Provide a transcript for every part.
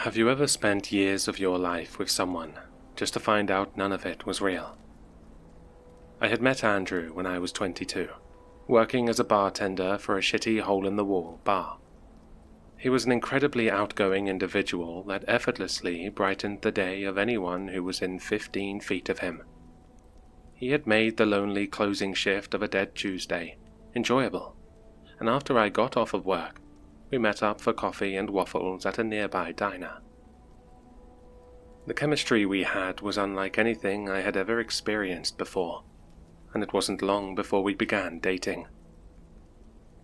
Have you ever spent years of your life with someone just to find out none of it was real? I had met Andrew when I was 22, working as a bartender for a shitty hole-in-the-wall bar. He was an incredibly outgoing individual that effortlessly brightened the day of anyone who was in 15 feet of him. He had made the lonely closing shift of a dead Tuesday enjoyable, and after I got off of work, we met up for coffee and waffles at a nearby diner. The chemistry we had was unlike anything I had ever experienced before, and it wasn't long before we began dating.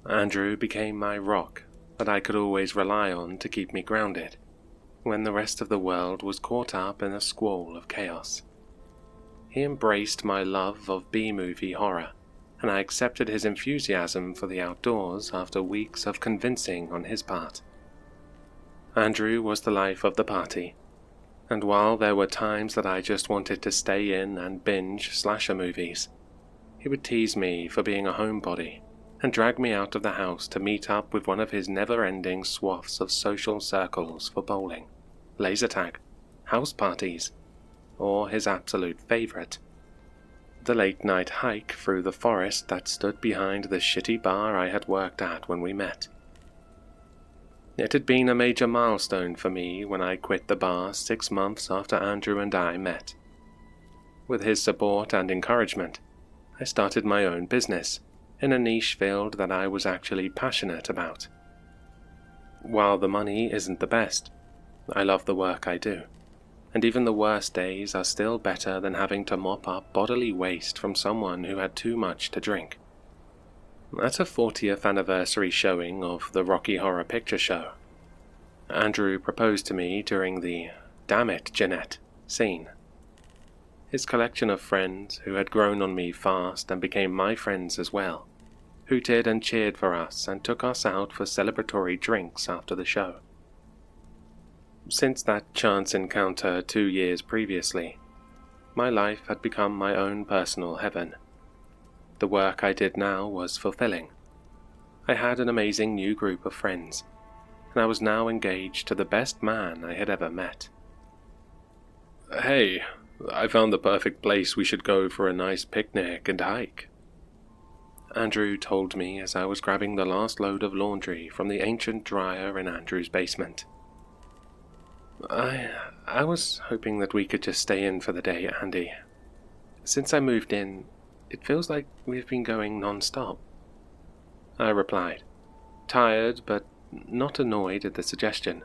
Andrew became my rock that I could always rely on to keep me grounded when the rest of the world was caught up in a squall of chaos. He embraced my love of B-movie horror, and I accepted his enthusiasm for the outdoors after weeks of convincing on his part. Andrew was the life of the party, and while there were times that I just wanted to stay in and binge slasher movies, he would tease me for being a homebody and drag me out of the house to meet up with one of his never-ending swaths of social circles for bowling, laser tag, house parties, or his absolute favorite, the late-night hike through the forest that stood behind the shitty bar I had worked at when we met. It had been a major milestone for me when I quit the bar 6 months after Andrew and I met. With his support and encouragement, I started my own business in a niche field that I was actually passionate about. While the money isn't the best, I love the work I do, and even the worst days are still better than having to mop up bodily waste from someone who had too much to drink. At a 40th anniversary showing of the Rocky Horror Picture Show, Andrew proposed to me during the "Damn it, Jeanette" scene. His collection of friends, who had grown on me fast and became my friends as well, hooted and cheered for us and took us out for celebratory drinks after the show. Since that chance encounter 2 years previously, my life had become my own personal heaven. The work I did now was fulfilling. I had an amazing new group of friends, and I was now engaged to the best man I had ever met. "Hey, I found the perfect place we should go for a nice picnic and hike," Andrew told me as I was grabbing the last load of laundry from the ancient dryer in Andrew's basement. I was hoping that we could just stay in for the day, Andy. Since I moved in, it feels like we've been going non-stop, I replied, tired but not annoyed at the suggestion.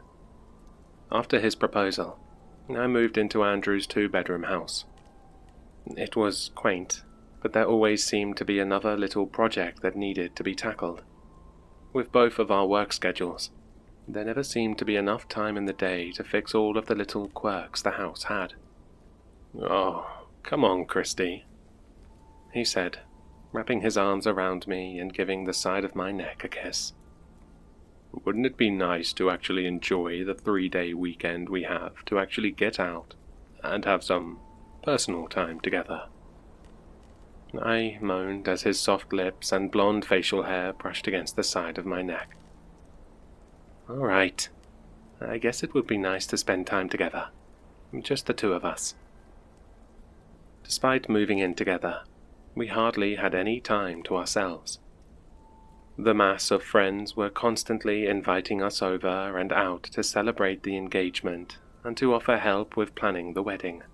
After his proposal, I moved into Andrew's 2-bedroom house. It was quaint, but there always seemed to be another little project that needed to be tackled. With both of our work schedules, there never seemed to be enough time in the day to fix all of the little quirks the house had. "Oh, come on, Christy," he said, wrapping his arms around me and giving the side of my neck a kiss. "Wouldn't it be nice to actually enjoy the 3-day weekend we have to actually get out and have some personal time together?" I moaned as his soft lips and blonde facial hair brushed against the side of my neck. "All right, I guess it would be nice to spend time together, just the 2 of us." Despite moving in together, we hardly had any time to ourselves. The mass of friends were constantly inviting us over and out to celebrate the engagement and to offer help with planning the wedding.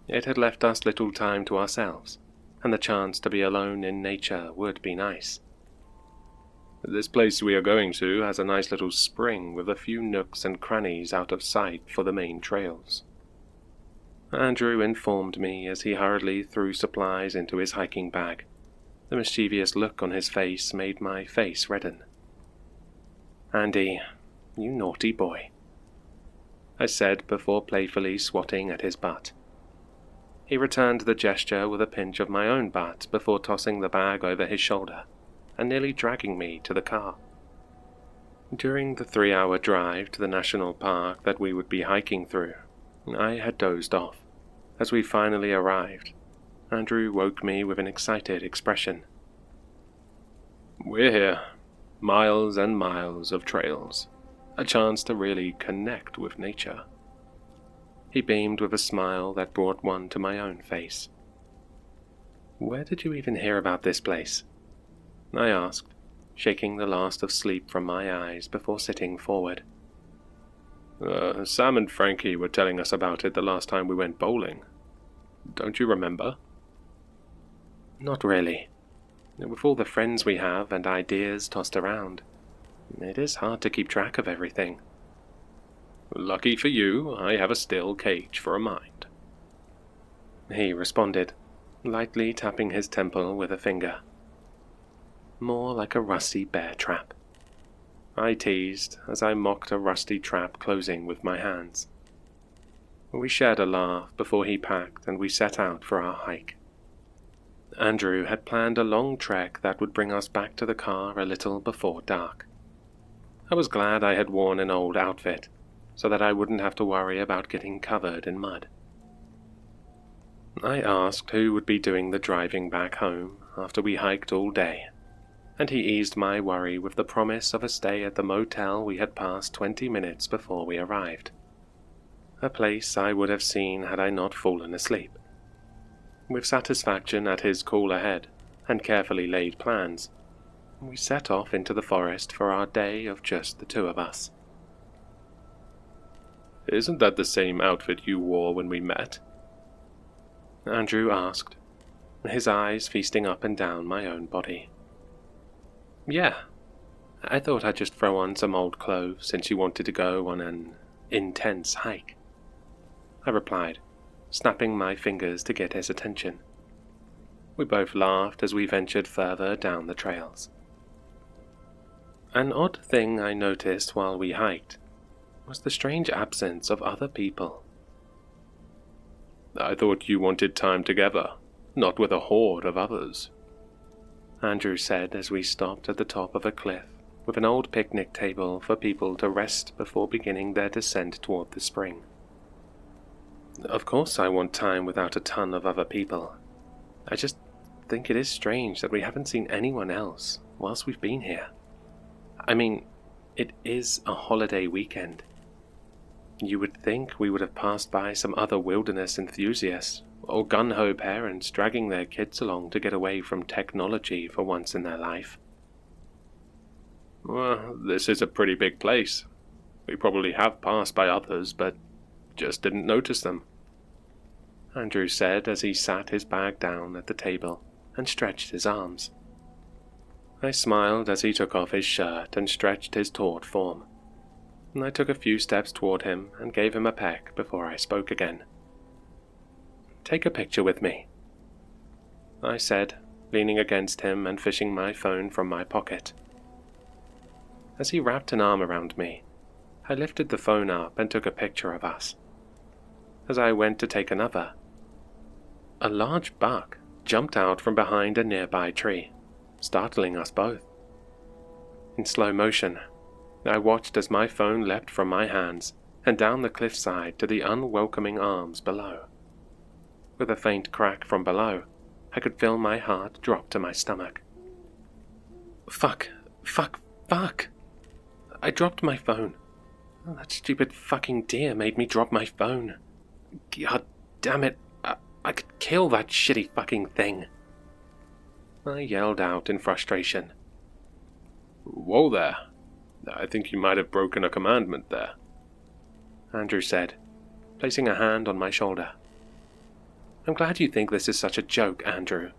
It had left us little time to ourselves, and the chance to be alone in nature would be nice. "This place we are going to has a nice little spring with a few nooks and crannies out of sight for the main trails," Andrew informed me as he hurriedly threw supplies into his hiking bag. The mischievous look on his face made my face redden. "Andy, you naughty boy," I said before playfully swatting at his butt. He returned the gesture with a pinch of my own butt before tossing the bag over his shoulder and nearly dragging me to the car. During the 3-hour drive to the national park that we would be hiking through, I had dozed off. As we finally arrived, Andrew woke me with an excited expression. "We're here. Miles and miles of trails. A chance to really connect with nature. He beamed with a smile that brought one to my own face. "Where did you even hear about this place?" I asked, shaking the last of sleep from my eyes before sitting forward. Sam and Frankie were telling us about it the last time we went bowling. Don't you remember?" "Not really. With all the friends we have and ideas tossed around, it is hard to keep track of everything." "Lucky for you, I have a steel cage for a mind," he responded, lightly tapping his temple with a finger. "More like a rusty bear trap," I teased as I mocked a rusty trap closing with my hands. We shared a laugh before he packed and we set out for our hike. Andrew had planned a long trek that would bring us back to the car a little before dark. I was glad I had worn an old outfit, so that I wouldn't have to worry about getting covered in mud. I asked who would be doing the driving back home after we hiked all day, and he eased my worry with the promise of a stay at the motel we had passed 20 minutes before we arrived. A place I would have seen had I not fallen asleep. With satisfaction at his cool ahead and carefully laid plans, we set off into the forest for our day of just the two of us. "Isn't that the same outfit you wore when we met?" Andrew asked, his eyes feasting up and down my own body. "Yeah, I thought I'd just throw on some old clothes since you wanted to go on an intense hike," I replied, snapping my fingers to get his attention. We both laughed as we ventured further down the trails. An odd thing I noticed while we hiked was the strange absence of other people. "I thought you wanted time together, not with a horde of others," Andrew said as we stopped at the top of a cliff with an old picnic table for people to rest before beginning their descent toward the spring. "Of course I want time without a ton of other people. I just think it is strange that we haven't seen anyone else whilst we've been here. I mean, it is a holiday weekend. You would think we would have passed by some other wilderness enthusiasts or gun-ho parents dragging their kids along to get away from technology for once in their life." "Well, this is a pretty big place. We probably have passed by others, but just didn't notice them," Andrew said as he sat his bag down at the table and stretched his arms. I smiled as he took off his shirt and stretched his taut form. I took a few steps toward him and gave him a peck before I spoke again. "Take a picture with me," I said, leaning against him and fishing my phone from my pocket. As he wrapped an arm around me, I lifted the phone up and took a picture of us. As I went to take another, a large buck jumped out from behind a nearby tree, startling us both. In slow motion, I watched as my phone leapt from my hands and down the cliffside to the unwelcoming arms below. With a faint crack from below, I could feel my heart drop to my stomach. Fuck! I dropped my phone. Oh, that stupid fucking deer made me drop my phone. God damn it, I could kill that shitty fucking thing. I yelled out in frustration. "Whoa there. I think you might have broken a commandment there," Andrew said, placing a hand on my shoulder. "I'm glad you think this is such a joke, Andrew."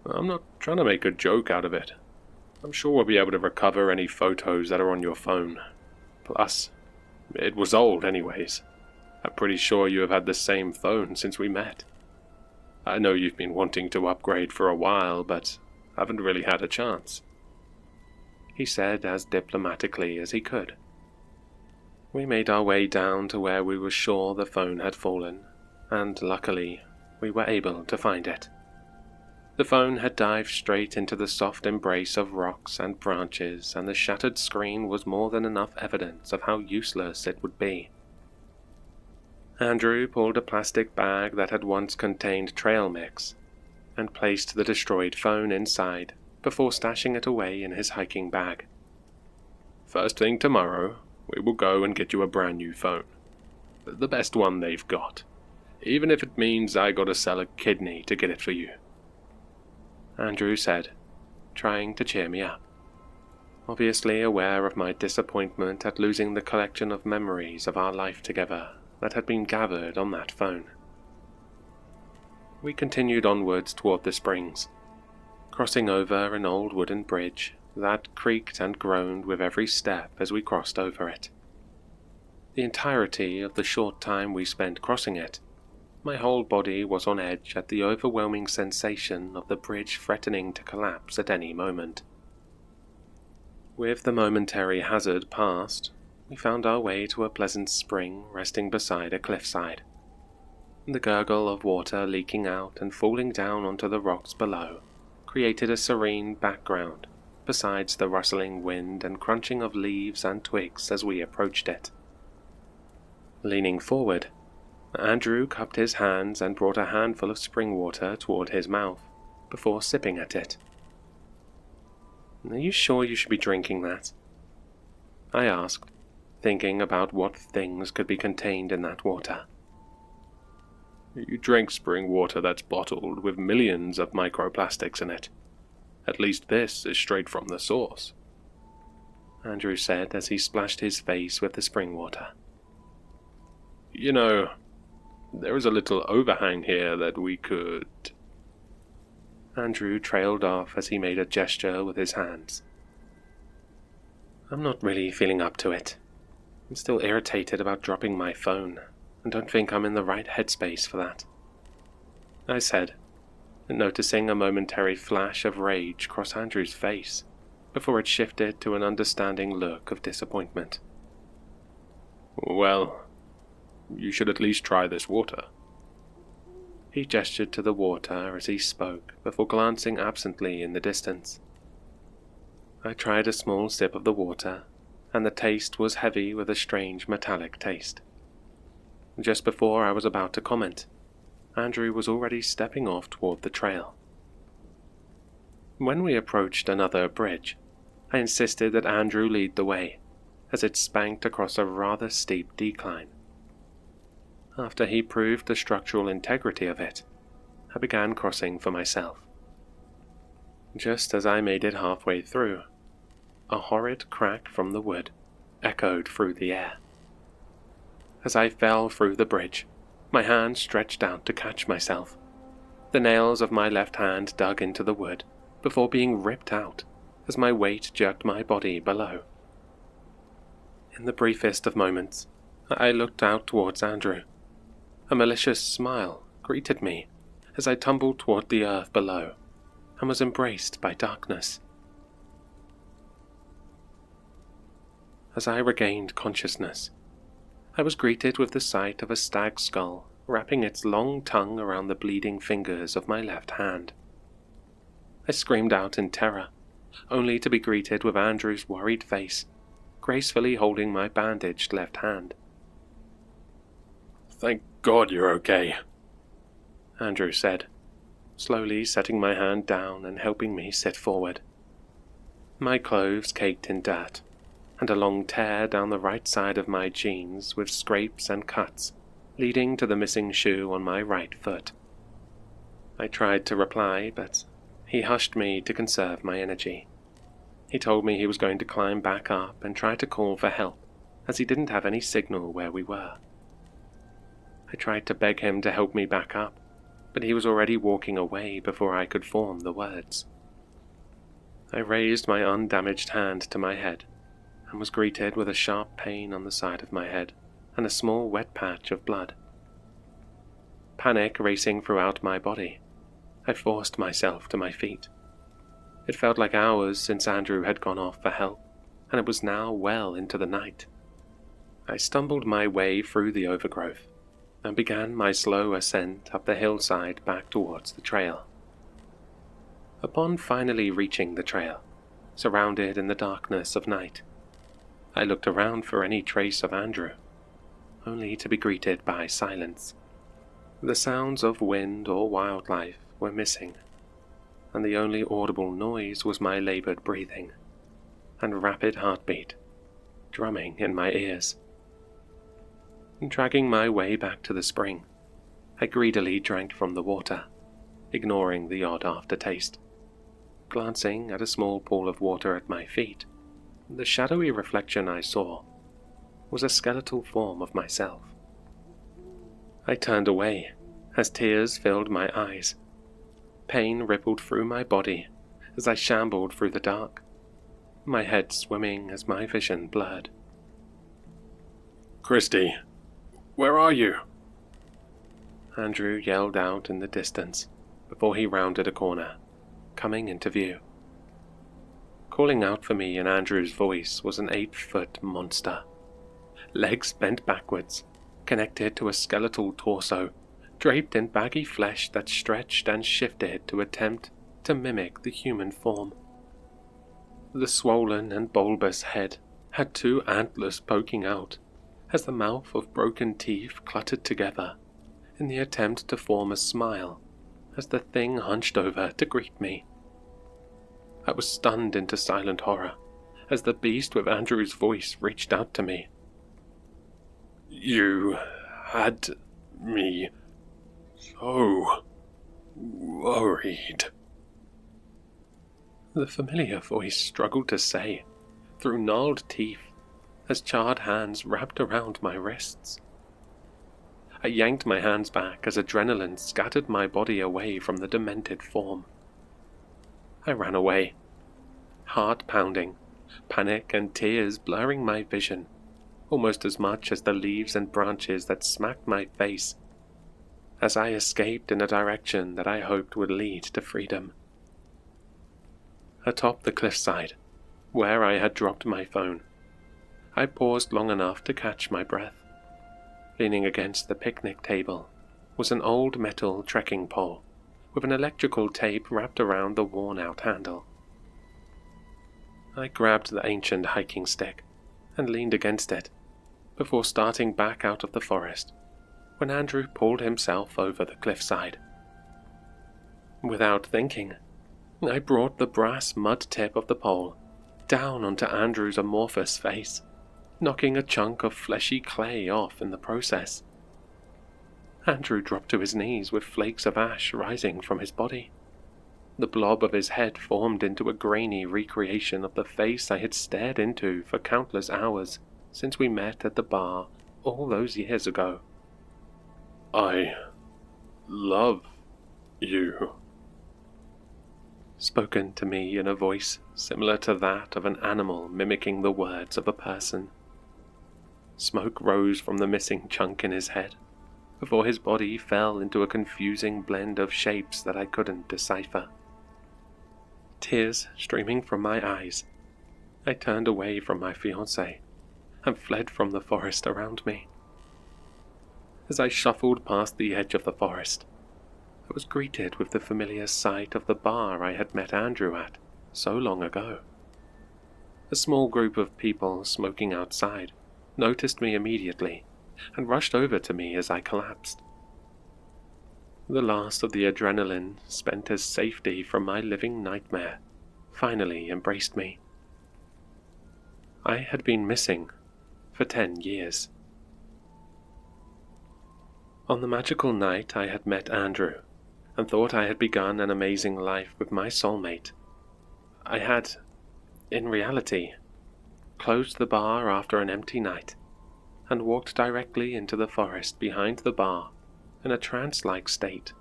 "I'm not trying to make a joke out of it. I'm sure we'll be able to recover any photos that are on your phone. Plus, it was old anyways. I'm pretty sure you have had the same phone since we met. I know you've been wanting to upgrade for a while, but haven't really had a chance," he said as diplomatically as he could. We made our way down to where we were sure the phone had fallen, and luckily, we were able to find it. The phone had dived straight into the soft embrace of rocks and branches, and the shattered screen was more than enough evidence of how useless it would be. Andrew pulled a plastic bag that had once contained trail mix, and placed the destroyed phone inside before stashing it away in his hiking bag. First thing tomorrow, we will go and get you a brand new phone. The best one they've got. Even if it means I gotta sell a kidney to get it for you," Andrew said, trying to cheer me up, obviously aware of my disappointment at losing the collection of memories of our life together that had been gathered on that phone. We continued onwards toward the springs, crossing over an old wooden bridge that creaked and groaned with every step as we crossed over it. The entirety of the short time we spent crossing it, my whole body was on edge at the overwhelming sensation of the bridge threatening to collapse at any moment. With the momentary hazard past, we found our way to a pleasant spring resting beside a cliffside. The gurgle of water leaking out and falling down onto the rocks below created a serene background besides the rustling wind and crunching of leaves and twigs as we approached it. Leaning forward, Andrew cupped his hands and brought a handful of spring water toward his mouth before sipping at it. "Are you sure you should be drinking that?" I asked, thinking about what things could be contained in that water. "You drink spring water that's bottled with millions of microplastics in it. At least this is straight from the source," Andrew said as he splashed his face with the spring water. "You know, there is a little overhang here that we could—" Andrew trailed off as he made a gesture with his hands. "I'm not really feeling up to it. I'm still irritated about dropping my phone, and don't think I'm in the right headspace for that," I said, noticing a momentary flash of rage cross Andrew's face before it shifted to an understanding look of disappointment. "Well, you should at least try this water." He gestured to the water as he spoke before glancing absently in the distance. I tried a small sip of the water, and the taste was heavy with a strange metallic taste. Just before I was about to comment, Andrew was already stepping off toward the trail. When we approached another bridge, I insisted that Andrew lead the way, as it spanked across a rather steep decline. After he proved the structural integrity of it, I began crossing for myself. Just as I made it halfway through, a horrid crack from the wood echoed through the air. As I fell through the bridge, my hand stretched out to catch myself. The nails of my left hand dug into the wood before being ripped out as my weight jerked my body below. In the briefest of moments, I looked out towards Andrew. A malicious smile greeted me as I tumbled toward the earth below and was embraced by darkness. As I regained consciousness, I was greeted with the sight of a stag's skull wrapping its long tongue around the bleeding fingers of my left hand. I screamed out in terror, only to be greeted with Andrew's worried face, gracefully holding my bandaged left hand. "Thank God you're okay," Andrew said, slowly setting my hand down and helping me sit forward. My clothes caked in dirt, and a long tear down the right side of my jeans with scrapes and cuts, leading to the missing shoe on my right foot. I tried to reply, but he hushed me to conserve my energy. He told me he was going to climb back up and try to call for help, as he didn't have any signal where we were. I tried to beg him to help me back up, but he was already walking away before I could form the words. I raised my undamaged hand to my head, and was greeted with a sharp pain on the side of my head and a small wet patch of blood. Panic racing throughout my body, I forced myself to my feet. It felt like hours since Andrew had gone off for help, and it was now well into the night. I stumbled my way through the overgrowth and began my slow ascent up the hillside back towards the trail. Upon finally reaching the trail, surrounded in the darkness of night, I looked around for any trace of Andrew, only to be greeted by silence. The sounds of wind or wildlife were missing, and the only audible noise was my labored breathing and rapid heartbeat drumming in my ears. Dragging my way back to the spring, I greedily drank from the water, ignoring the odd aftertaste. Glancing at a small pool of water at my feet, the shadowy reflection I saw was a skeletal form of myself. I turned away as tears filled my eyes. Pain rippled through my body as I shambled through the dark, my head swimming as my vision blurred. "Christy, where are you?" Andrew yelled out in the distance before he rounded a corner, coming into view. Calling out for me in Andrew's voice was an 8-foot monster. Legs bent backwards, connected to a skeletal torso, draped in baggy flesh that stretched and shifted to attempt to mimic the human form. The swollen and bulbous head had 2 antlers poking out as the mouth of broken teeth cluttered together in the attempt to form a smile as the thing hunched over to greet me. I was stunned into silent horror as the beast with Andrew's voice reached out to me. "You had me so worried," the familiar voice struggled to say through gnarled teeth as charred hands wrapped around my wrists. I yanked my hands back as adrenaline scattered my body away from the demented form. I ran away, heart pounding, panic and tears blurring my vision, almost as much as the leaves and branches that smacked my face, as I escaped in a direction that I hoped would lead to freedom. Atop the cliffside, where I had dropped my phone, I paused long enough to catch my breath. Leaning against the picnic table was an old metal trekking pole with an electrical tape wrapped around the worn-out handle. I grabbed the ancient hiking stick and leaned against it before starting back out of the forest when Andrew pulled himself over the cliffside. Without thinking, I brought the brass mud tip of the pole down onto Andrew's amorphous face, knocking a chunk of fleshy clay off in the process. Andrew dropped to his knees with flakes of ash rising from his body. The blob of his head formed into a grainy recreation of the face I had stared into for countless hours since we met at the bar all those years ago. "I love you," spoken to me in a voice similar to that of an animal mimicking the words of a person. Smoke rose from the missing chunk in his head before his body fell into a confusing blend of shapes that I couldn't decipher. Tears streaming from my eyes, I turned away from my fiancé and fled from the forest around me. As I shuffled past the edge of the forest, I was greeted with the familiar sight of the bar I had met Andrew at so long ago. A small group of people smoking outside noticed me immediately and rushed over to me as I collapsed. The last of the adrenaline spent as safety from my living nightmare finally embraced me. I had been missing for 10 years. On the magical night I had met Andrew and thought I had begun an amazing life with my soulmate, I had, in reality, closed the bar after an empty night and walked directly into the forest behind the bar in a trance-like state.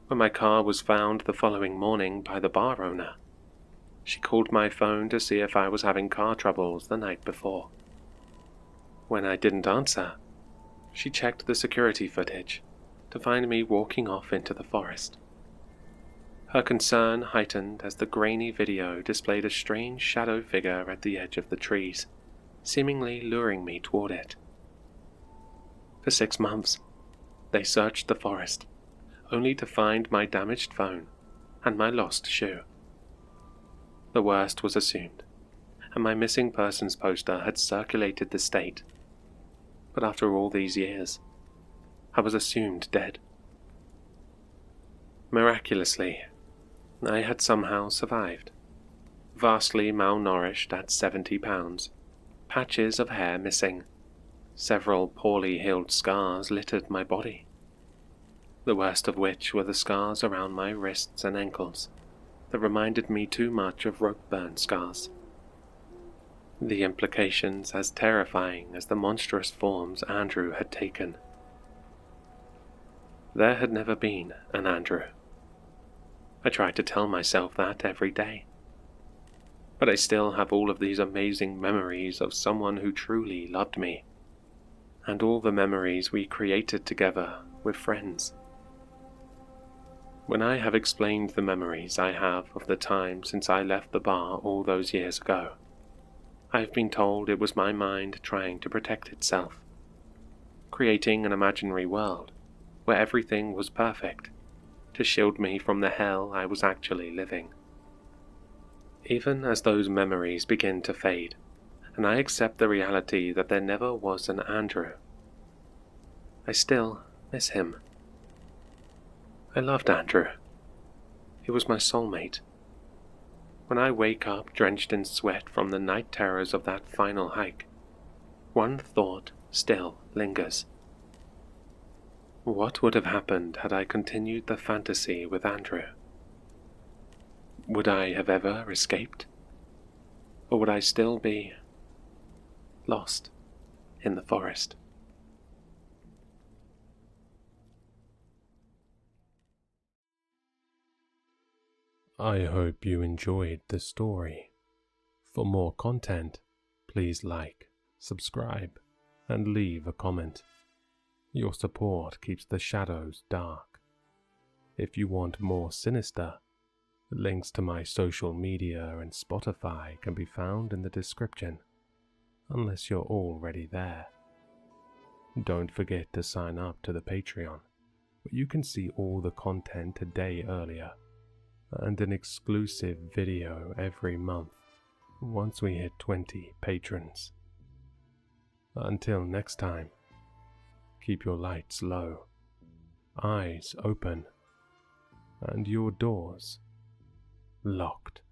When my car was found the following morning by the bar owner, she called my phone to see if I was having car troubles the night before. When I didn't answer, she checked the security footage to find me walking off into the forest. Her concern heightened as the grainy video displayed a strange shadow figure at the edge of the trees, seemingly luring me toward it. For 6 months, they searched the forest, only to find my damaged phone and my lost shoe. The worst was assumed, and my missing persons poster had circulated the state. But after all these years, I was assumed dead. Miraculously, I had somehow survived, vastly malnourished at 70 pounds, patches of hair missing. Several poorly healed scars littered my body, the worst of which were the scars around my wrists and ankles that reminded me too much of rope burn scars. The implications as terrifying as the monstrous forms Andrew had taken. There had never been an Andrew. I tried to tell myself that every day. But I still have all of these amazing memories of someone who truly loved me, and all the memories we created together with friends. When I have explained the memories I have of the time since I left the bar all those years ago, I have been told it was my mind trying to protect itself, creating an imaginary world where everything was perfect to shield me from the hell I was actually living. Even as those memories begin to fade, and I accept the reality that there never was an Andrew, I still miss him. I loved Andrew. He was my soulmate. When I wake up drenched in sweat from the night terrors of that final hike, one thought still lingers. What would have happened had I continued the fantasy with Andrew? Would I have ever escaped? Or would I still be lost in the forest? I hope you enjoyed the story. For more content, please like, subscribe, and leave a comment. Your support keeps the shadows dark. If you want more Sinister, links to my social media and Spotify can be found in the description, unless you're already there. Don't forget to sign up to the Patreon, where you can see all the content a day earlier, and an exclusive video every month once we hit 20 patrons. Until next time, keep your lights low, eyes open, and your doors locked.